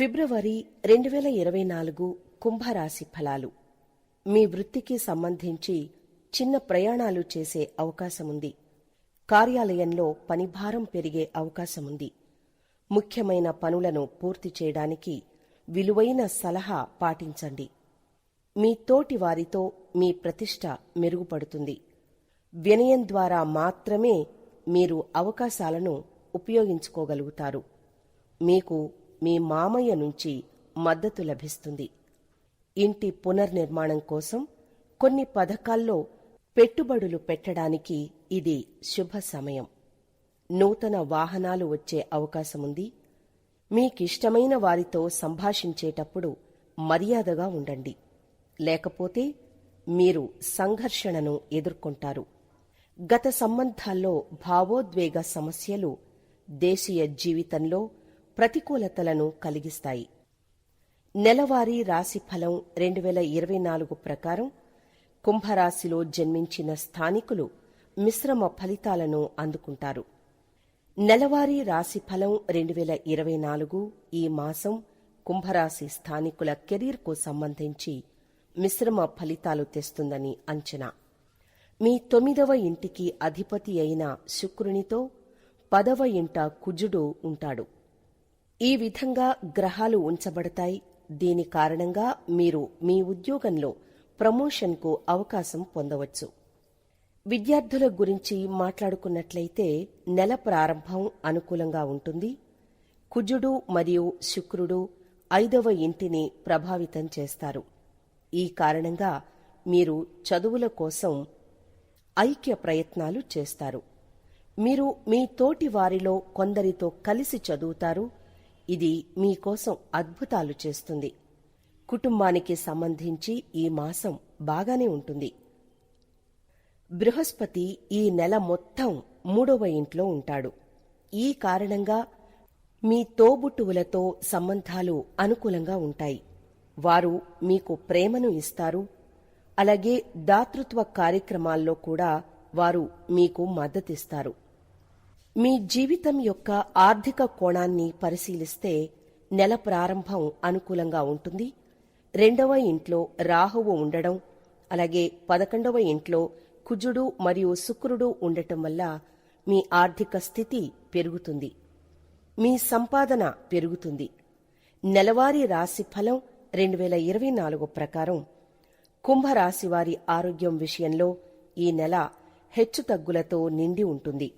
ఫిబ్రవరి 2024 కుంభరాశి ఫలాలు. మీ వృత్తికి సంబంధించి చిన్న ప్రయాణాలు చేసే అవకాశముంది. కార్యాలయంలో పనిభారం పెరిగే అవకాశముంది. ముఖ్యమైన పనులను పూర్తి చేయడానికి విలువైన సలహా పాటించండి. మీ తోటి వారితో మీ ప్రతిష్ట మెరుగుపడుతుంది. వినయం ద్వారా మాత్రమే మీరు అవకాశాలను ఉపయోగించుకోగలుగుతారు. మీకు మీ మామయ్య నుంచి మద్దతు లభిస్తుంది. ఇంటి పునర్నిర్మాణం కోసం కొన్ని పథకాల్లో పెట్టుబడులు పెట్టడానికి ఇది శుభ సమయం. నూతన వాహనాలు వచ్చే అవకాశముంది. మీకిష్టమైన వారితో సంభాషించేటప్పుడు మర్యాదగా ఉండండి, లేకపోతే మీరు సంఘర్షణను ఎదుర్కొంటారు. గత సంబంధాల్లో భావోద్వేగ సమస్యలు దేశీయ జీవితంలో ప్రతికూలతలను కలిగిస్తాయి. నెలవారీ రాశిఫలం 2024 ప్రకారం కుంభరాశిలో జన్మించిన స్థానికులు మిశ్రమ ఫలితాలను అందుకుంటారు. నెలవారీ రాశిఫలం 2024 ఈ మాసం కుంభరాశి స్థానికుల కెరీర్కు సంబంధించి మిశ్రమ ఫలితాలు తెస్తుందని అంచనా. మీ 9వ ఇంటికి అధిపతి అయిన శుక్రునితో 10వ ఇంట కుజుడు ఉంటాడు. ఈ విధంగా గ్రహాలు ఉంచబడతాయి. దీని కారణంగా మీరు మీ ఉద్యోగంలో ప్రమోషన్కు అవకాశం పొందవచ్చు. విద్యార్థుల గురించి మాట్లాడుకున్నట్లయితే నెల ప్రారంభం అనుకూలంగా ఉంటుంది. కుజుడు మరియు శుక్రుడు 5వ ఇంటిని ప్రభావితం చేస్తారు. ఈ కారణంగా మీరు చదువుల కోసం ఐక్య ప్రయత్నాలు చేస్తారు. మీరు మీ తోటి వారిలో కొందరితో కలిసి చదువుతారు. ఇది మీకోసం అద్భుతాలు చేస్తుంది. కుటుంబానికి సంబంధించి ఈ మాసం బాగానే ఉంటుంది. బృహస్పతి ఈ నెల మొత్తం 3వ ఇంట్లో ఉంటాడు. ఈ కారణంగా మీ తోబుట్టువులతో సంబంధాలు అనుకూలంగా ఉంటాయి. వారు మీకు ప్రేమను ఇస్తారు. అలాగే దాతృత్వ కార్యక్రమాల్లో కూడా వారు మీకు మద్దతిస్తారు. మీ జీవితం యొక్క ఆర్థిక కోణాన్ని పరిశీలిస్తే నెల ప్రారంభం అనుకూలంగా ఉంటుంది. 2వ ఇంట్లో రాహువు ఉండడం, అలాగే 11వ ఇంట్లో కుజుడు మరియు శుక్రుడు ఉండటం వల్ల మీ ఆర్థిక స్థితి పెరుగుతుంది. మీ సంపాదన పెరుగుతుంది. నెలవారీ రాశి ఫలం 2024 ప్రకారం కుంభరాశివారి ఆరోగ్యం విషయంలో ఈ నెల హెచ్చుతగ్గులతో నిండి ఉంటుంది.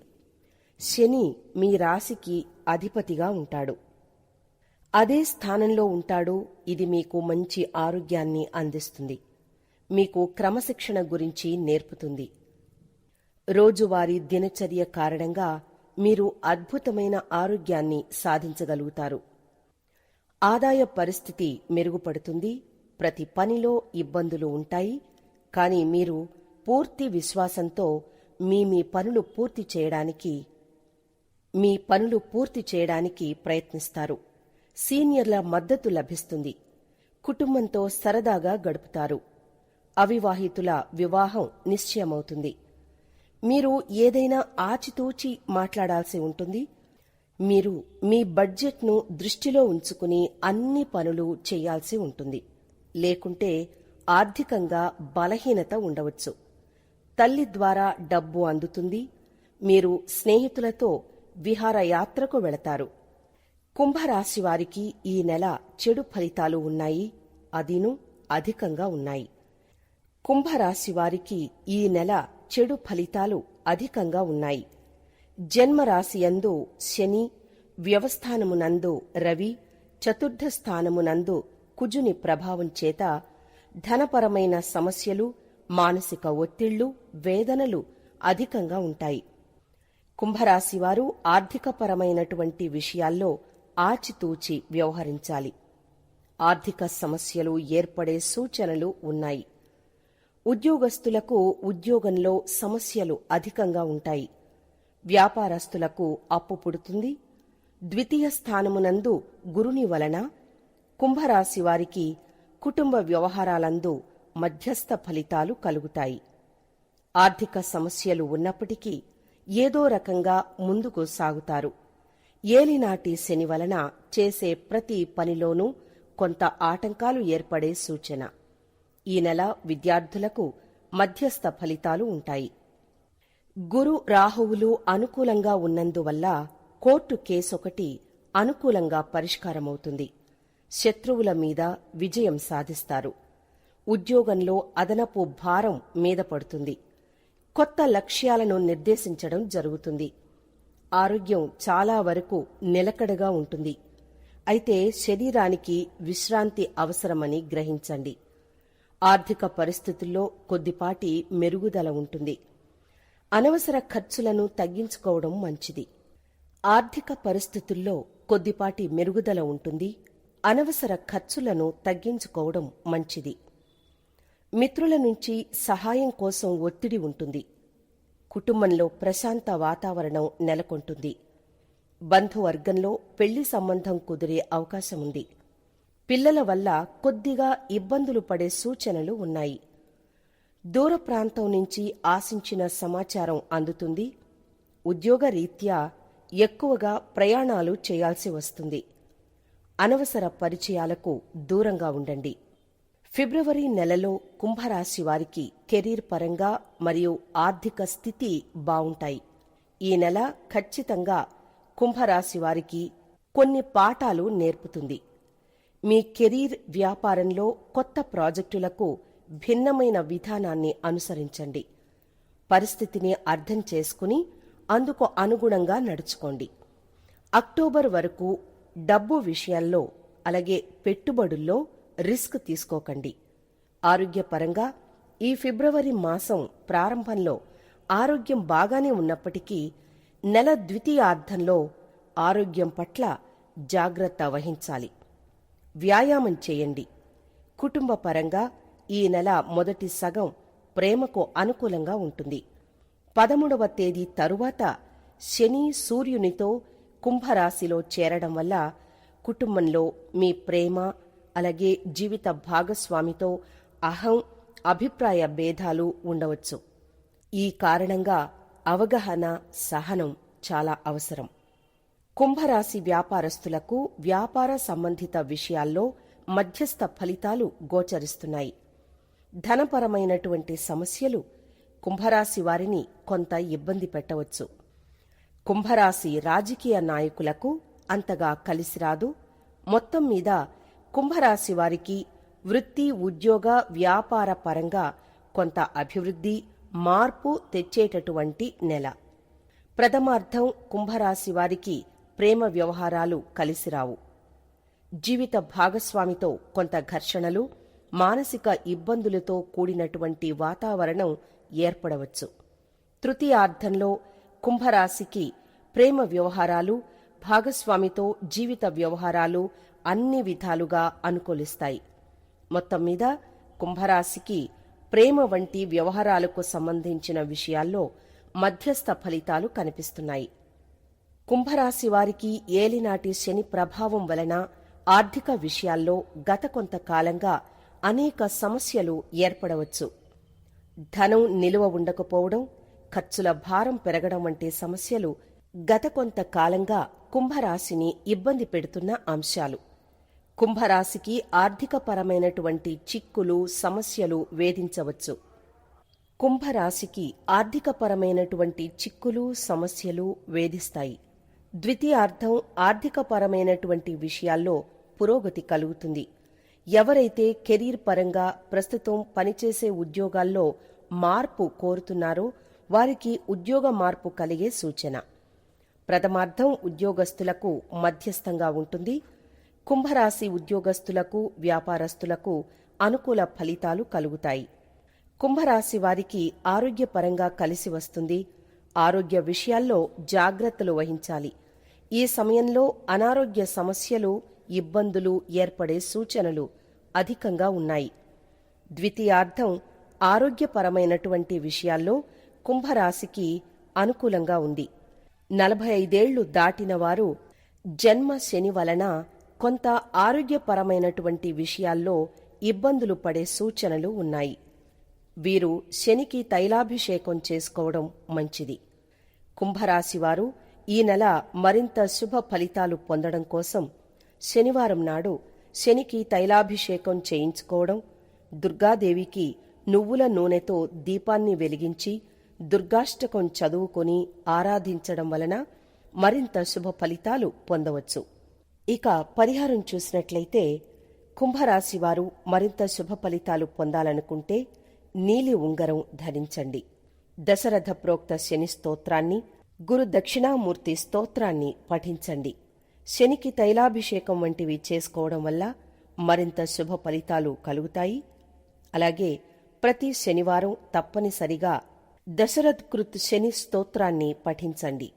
శని మీ రాశికి అధిపతిగా ఉంటాడు. అదే స్థానంలో ఉంటాడు. ఇది మీకు మంచి ఆరోగ్యాన్ని అందిస్తుంది. మీకు క్రమశిక్షణ గురించి నేర్పుతుంది. రోజువారీ దినచర్య కారణంగా మీరు అద్భుతమైన ఆరోగ్యాన్ని సాధించగలుగుతారు. ఆదాయ పరిస్థితి మెరుగుపడుతుంది. ప్రతి పనిలో ఇబ్బందులు ఉంటాయి. కానీ మీరు పూర్తి విశ్వాసంతో మీ పనులు పూర్తి చేయడానికి ప్రయత్నిస్తారు. సీనియర్ల మద్దతు లభిస్తుంది. కుటుంబంతో సరదాగా గడుపుతారు. అవివాహితుల వివాహం నిశ్చయమవుతుంది. మీరు ఏదైనా ఆచితూచి మాట్లాడాల్సి ఉంటుంది. మీరు మీ బడ్జెట్ను దృష్టిలో ఉంచుకుని అన్ని పనులు చేయాల్సి ఉంటుంది. లేకుంటే ఆర్థికంగా బలహీనత ఉండవచ్చు. తల్లి ద్వారా డబ్బు అందుతుంది. మీరు స్నేహితులతో విహారయాత్రకు వెళతారు. కుంభరాశివారికి ఈ నెల చెడు ఫలితాలు ఉన్నాయి. అదిను అధికంగా ఉన్నాయి. కుంభరాశివారికి ఈ నెల చెడు ఫలితాలు అధికంగా ఉన్నాయి. జన్మరాశియందు శని, వ్యవస్థానమునందు రవి, చతుర్థ స్థానమునందు కుజుని ప్రభావం చేత ధనపరమైన సమస్యలు, మానసిక ఒత్తిళ్లు, వేదనలు అధికంగా ఉంటాయి. కుంభరాశివారు ఆర్థికపరమైనటువంటి విషయాల్లో ఆచితూచి వ్యవహరించాలి. ఆర్థిక సమస్యలు ఏర్పడే సూచనలు ఉన్నాయి. ఉద్యోగస్తులకు ఉద్యోగంలో సమస్యలు అధికంగా ఉంటాయి. వ్యాపారస్తులకు అప్పు పుడుతుంది. ద్వితీయ స్థానమునందు గురుని వలన కుంభరాశివారికి కుటుంబ వ్యవహారాలందు మధ్యస్థ ఫలితాలు కలుగుతాయి. ఆర్థిక సమస్యలు ఉన్నప్పటికీ ఏదో రకంగా ముందుకు సాగుతారు. ఏలినాటి శని వలన చేసే ప్రతి పనిలోనూ కొంత ఆటంకాలు ఏర్పడే సూచన. ఈ నెల విద్యార్థులకు మధ్యస్థ ఫలితాలు ఉంటాయి. గురు రాహువులు అనుకూలంగా ఉన్నందువల్ల కోర్టు కేసొకటి అనుకూలంగా పరిష్కారమవుతుంది. శత్రువుల మీద విజయం సాధిస్తారు. ఉద్యోగంలో అదనపు భారం మీద పడుతుంది. కొత్త లక్ష్యాలను నిర్దేశించడం జరుగుతుంది. ఆరోగ్యం చాలా వరకు నిలకడగా ఉంటుంది. అయితే శరీరానికి విశ్రాంతి అవసరమని గ్రహించండి. ఆర్థిక పరిస్థితుల్లో కొద్దిపాటి మెరుగుదల ఉంటుంది. అనవసర ఖర్చులను తగ్గించుకోవడం మంచిది. ఆర్థిక పరిస్థితుల్లో కొద్దిపాటి మెరుగుదల ఉంటుంది. అనవసర ఖర్చులను తగ్గించుకోవడం మంచిది. మిత్రుల నుంచి సహాయం కోసం ఒత్తిడి ఉంటుంది. కుటుంబంలో ప్రశాంత వాతావరణం నెలకొంటుంది. బంధువర్గంలో పెళ్లి సంబంధం కుదిరే అవకాశముంది. పిల్లల వల్ల కొద్దిగా ఇబ్బందులు పడే సూచనలు ఉన్నాయి. దూర ప్రాంతం నుంచి ఆశించిన సమాచారం అందుతుంది. ఉద్యోగరీత్యా ఎక్కువగా ప్రయాణాలు చేయాల్సి వస్తుంది. అనవసర పరిచయాలకు దూరంగా ఉండండి. ఫిబ్రవరి నెలలో కుంభరాశి వారికి కెరీర్ పరంగా మరియు ఆర్థిక స్థితి బావుంటాయి. ఈ నెల ఖచ్చితంగా కుంభరాశి వారికి కొన్ని పాఠాలు నేర్పుతుంది. మీ కెరీర్ వ్యాపారంలో కొత్త ప్రాజెక్టులకు భిన్నమైన విధానాన్ని అనుసరించండి. పరిస్థితిని అర్థం చేసుకుని అందుకు అనుగుణంగా నడుచుకోండి. అక్టోబర్ వరకు డబ్బు విషయాల్లో అలాగే పెట్టుబడుల్లో రిస్క్ తీసుకోకండి. ఆరోగ్యపరంగా ఈ ఫిబ్రవరి మాసం ప్రారంభంలో ఆరోగ్యం బాగానే ఉన్నప్పటికీ నెల ద్వితీయార్ధంలో ఆరోగ్యం పట్ల జాగ్రత్త వహించాలి. వ్యాయామం చేయండి. కుటుంబ పరంగా ఈ నెల మొదటి సగం ప్రేమకు అనుకూలంగా ఉంటుంది. 13వ తేదీ తరువాత శని సూర్యునితో కుంభరాశిలో చేరడం వల్ల కుటుంబంలో మీ ప్రేమ అలాగే జీవిత భాగస్వామితో అభిప్రాయ భేదాలు ఉండవచ్చు. ఈ కారణంగా అవగాహన, సహనం చాలా అవసరం. కుంభరాశి వ్యాపారస్తులకు వ్యాపార సంబంధిత విషయాల్లో మధ్యస్థ ఫలితాలు గోచరిస్తున్నాయి. ధనపరమైనటువంటి సమస్యలు కుంభరాశి వారిని కొంత ఇబ్బంది పెట్టవచ్చు. కుంభరాశి రాజకీయ నాయకులకు అంతగా కలిసిరాదు. మొత్తం మీద కుంభరాశి వారికి వృత్తి, ఉద్యోగ, వ్యాపార పరంగా కొంత అభివృద్ధి, మార్పు తెచ్చేటటువంటి నెల. ప్రథమార్థం కుంభరాశి వారికి ప్రేమ వ్యవహారాలు కలిసిరావు. జీవిత భాగస్వామితో కొంత ఘర్షణలు, మానసిక ఇబ్బందులతో కూడినటువంటి వాతావరణం ఏర్పడవచ్చు. తృతీయార్థంలో కుంభరాశికి ప్రేమ వ్యవహారాలు, భాగస్వామితో జీవిత వ్యవహారాలు అన్ని విధాలుగా అనుకూలిస్తాయి. మొత్తం మీద కుంభరాశికి ప్రేమ వంటి వ్యవహారాలకు సంబంధించిన విషయాల్లో మధ్యస్థ ఫలితాలు కనిపిస్తున్నాయి. కుంభరాశి వారికి ఏలినాటి శని ప్రభావం వలన ఆర్థిక విషయాల్లో గత కొంతకాలంగా అనేక సమస్యలు ఏర్పడవచ్చు. ధనం నిలువ ఉండకపోవడం, ఖర్చుల భారం పెరగడం వంటి సమస్యలు గత కొంతకాలంగా కుంభరాశిని ఇబ్బంది పెడుతున్న అంశాలు. కుంభరాశికి ఆర్థికపరమైనటువంటి చిక్కులు, సమస్యలు వేధించవచ్చు. కుంభరాశికి ఆర్థికపరమైనటువంటి చిక్కులు, సమస్యలు వేధిస్తాయి. ద్వితీయార్థం ఆర్థికపరమైనటువంటి విషయాల్లో పురోగతి కలుగుతుంది. ఎవరైతే కెరీర్ పరంగా ప్రస్తుతం పనిచేసే ఉద్యోగాల్లో మార్పు కోరుతున్నారో వారికి ఉద్యోగ మార్పు కలిగే సూచన. ప్రథమార్థం ఉద్యోగస్తులకు మధ్యస్థంగా ఉంటుంది. కుంభరాశి ఉద్యోగస్తులకు, వ్యాపారస్తులకు అనుకూల ఫలితాలు కలుగుతాయి. కుంభరాశి వారికి ఆరోగ్యపరంగా కలిసి వస్తుంది. ఆరోగ్య విషయాల్లో జాగ్రత్తలు వహించాలి. ఈ సమయంలో అనారోగ్య సమస్యలు, ఇబ్బందులు ఏర్పడే సూచనలు అధికంగా ఉన్నాయి. ద్వితీయార్థం ఆరోగ్యపరమైనటువంటి విషయాల్లో కుంభరాశికి అనుకూలంగా ఉంది. 45 దాటిన వారు జన్మ శని వలన కొంత ఆరోగ్యపరమైనటువంటి విషయాల్లో ఇబ్బందులు పడే సూచనలు ఉన్నాయి. వీరు శనికి తైలాభిషేకం చేసుకోవడం మంచిది. కుంభరాశివారు ఈ నెల మరింత శుభ ఫలితాలు పొందడం కోసం శనివారం నాడు శనికి తైలాభిషేకం చేయించుకోవడం, దుర్గాదేవికి నువ్వుల నూనెతో దీపాన్ని వెలిగించి దుర్గాష్టకం చదువుకొని ఆరాధించడం వలన మరింత శుభ ఫలితాలు పొందవచ్చు. ఇక పరిహారం చూసినట్లయితే కుంభరాశివారు మరింత శుభ ఫలితాలు పొందాలనుకుంటే నీలి ఉంగరం ధరించండి. దశరథ ప్రోక్త శని స్తోత్రాన్ని, గురు దక్షిణామూర్తి స్తోత్రాన్ని పఠించండి. శనికి తైలాభిషేకం వంటివి చేసుకోవడం వల్ల మరింత శుభ ఫలితాలు కలుగుతాయి. అలాగే ప్రతి శనివారం తప్పనిసరిగా దశరథ్ కృత్ శని స్తోత్రాన్ని పఠించండి.